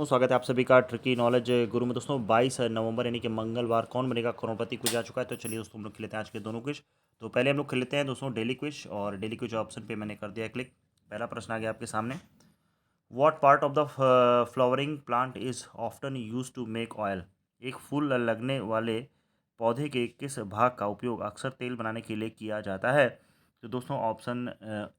स्वागत है आप सभी का ट्रिकी नॉलेज गुरु में। दोस्तों 22 नवंबर यानी कि मंगलवार कौन बनेगा करोड़पति क्विज आ चुका है। तो चलिए दोस्तों हम लोग खेलते हैं आज के दोनों क्विज। तो पहले हम लोग खेल लेते हैं दोस्तों डेली क्विज, और डेली क्विज ऑप्शन पे मैंने कर दिया क्लिक। पहला प्रश्न आ गया आपके सामने। What part of the flowering plant is often used to make oil. एक फूल लगने वाले पौधे के किस भाग का उपयोग अक्सर तेल बनाने के लिए किया जाता है। तो दोस्तों ऑप्शन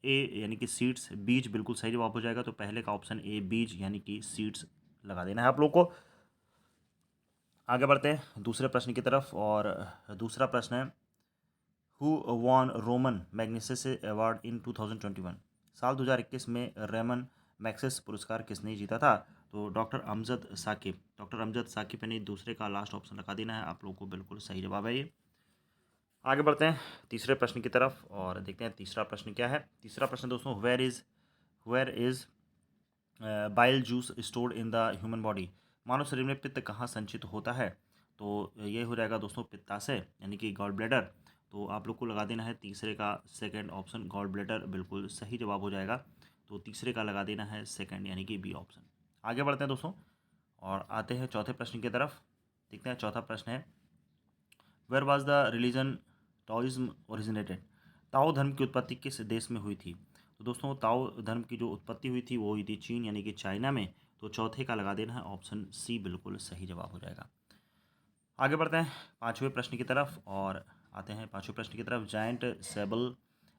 ए यानी कि सीड्स, बीज बिल्कुल सही जवाब हो जाएगा। तो पहले का ऑप्शन ए बीज यानी कि सीड्स लगा देना है आप लोग को। आगे बढ़ते हैं दूसरे प्रश्न की तरफ, और दूसरा प्रश्न है who won Ramon Magsaysay award in 2021। साल 2021 में रेमन मैग्सेस पुरस्कार किसने जीता था। तो डॉक्टर अमजद साकिब। डॉक्टर अमजद साकिब यानी दूसरे का लास्ट ऑप्शन लगा देना है आप लोगों को, बिल्कुल सही जवाब है ये। आगे बढ़ते हैं तीसरे प्रश्न की तरफ और देखते हैं तीसरा प्रश्न क्या है। तीसरा प्रश्न दोस्तों where is bile juice stored in the human body. मानव शरीर में पित्त कहाँ संचित होता है। तो ये हो जाएगा दोस्तों पित्ताशय यानी कि गॉल ब्लैडर। तो आप लोग को लगा देना है तीसरे का सेकंड ऑप्शन गॉल ब्लैडर, बिल्कुल सही जवाब हो जाएगा। तो तीसरे का लगा देना है सेकंड यानी कि बी ऑप्शन। आगे बढ़ते हैं दोस्तों और आते हैं चौथे प्रश्न की तरफ। देखते हैं चौथा प्रश्न है where was the religion Taoism originated. Tao धर्म की उत्पत्ति किस देश में हुई थी। तो दोस्तों ताओ धर्म की जो उत्पत्ति हुई थी वो हुई थी चीन यानी कि चाइना में। तो चौथे का लगा देना है ऑप्शन सी, बिल्कुल सही जवाब हो जाएगा। आगे बढ़ते हैं पांचवें प्रश्न की तरफ और आते हैं पांचवें प्रश्न की तरफ। Giant sable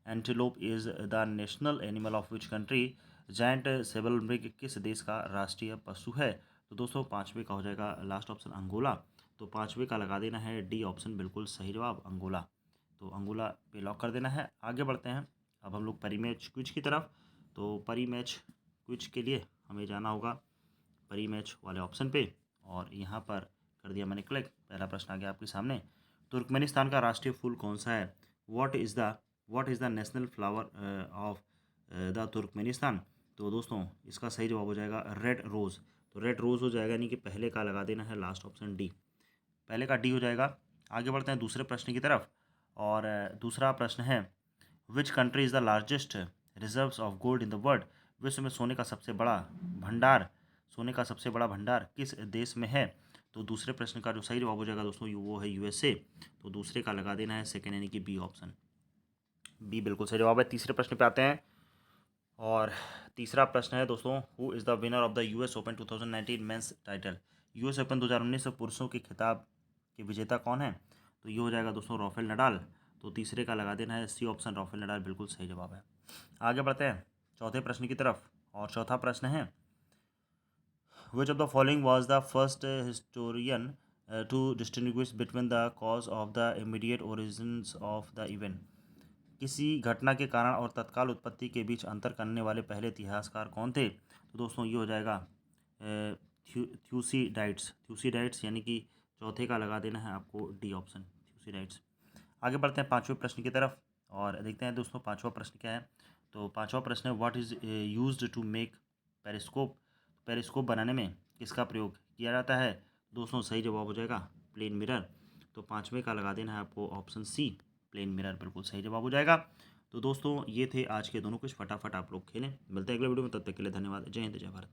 antelope is the national animal of which country. Giant sable मृग किस देश का राष्ट्रीय पशु है। तो दोस्तों पांचवें का हो जाएगा लास्ट ऑप्शन अंगोला। तो पांचवें का लगा देना है डी ऑप्शन, बिल्कुल सही जवाब अंगोला। तो अंगोला पे लॉक कर देना है। आगे बढ़ते हैं अब हम लोग परी मैच क्विज की तरफ। तो परी मैच क्विज के लिए हमें जाना होगा परी मैच वाले ऑप्शन पे, और यहाँ पर कर दिया मैंने क्लिक। पहला प्रश्न आ गया आपके सामने। तुर्कमेनिस्तान का राष्ट्रीय फूल कौन सा है। What is the national flower of the Turkmenistan. तो दोस्तों इसका सही जवाब हो जाएगा रेड रोज़। तो रेड रोज़ हो जाएगा, यानी कि पहले का लगा देना है लास्ट ऑप्शन डी। पहले का डी हो जाएगा। आगे बढ़ते हैं दूसरे प्रश्न की तरफ, और दूसरा प्रश्न है which country is the largest reserves of gold in the world. विश्व में सोने का सबसे बड़ा भंडार किस देश में है। तो दूसरे प्रश्न का जो सही जवाब हो जाएगा दोस्तों वो है यूएसए। तो दूसरे का लगा देना है सेकेंड यानी कि बी ऑप्शन, बी बिल्कुल सही जवाब है। तीसरे प्रश्न पे आते हैं, और तीसरा प्रश्न है दोस्तों who is the winner of the US Open 2019 men's title. US Open 2019 पुरुषों के खिताब के विजेता कौन है। तो ये हो जाएगा दोस्तों राफेल नडाल। तो तीसरे का लगा देना है सी ऑप्शन राफेल नडाल, बिल्कुल सही जवाब है। आगे बढ़ते हैं चौथे प्रश्न की तरफ, और चौथा प्रश्न है which of the following was the first historian to distinguish between the cause of the immediate origins of the event. किसी घटना के कारण और तत्काल उत्पत्ति के बीच अंतर करने वाले पहले इतिहासकार कौन थे। तो दोस्तों ये हो जाएगा थ्यूसीडाइट्स यानी कि चौथे का लगा देना है आपको डी ऑप्शन थ्यूसीडाइट्स। आगे बढ़ते हैं पांचवें प्रश्न की तरफ और देखते हैं दोस्तों पांचवा प्रश्न क्या है। तो पांचवा प्रश्न है what is used to make periscope. Periscope बनाने में किसका प्रयोग किया जाता है। दोस्तों सही जवाब हो जाएगा प्लेन मिरर। तो पांचवें का लगा देना है आपको ऑप्शन सी प्लेन मिरर, बिल्कुल सही जवाब हो जाएगा। तो दोस्तों ये थे आज के दोनों कुछ, फटाफट आप लोग खेलें। मिलते हैं अगले वीडियो में, तब तक के लिए धन्यवाद। जय हिंद जय भारत।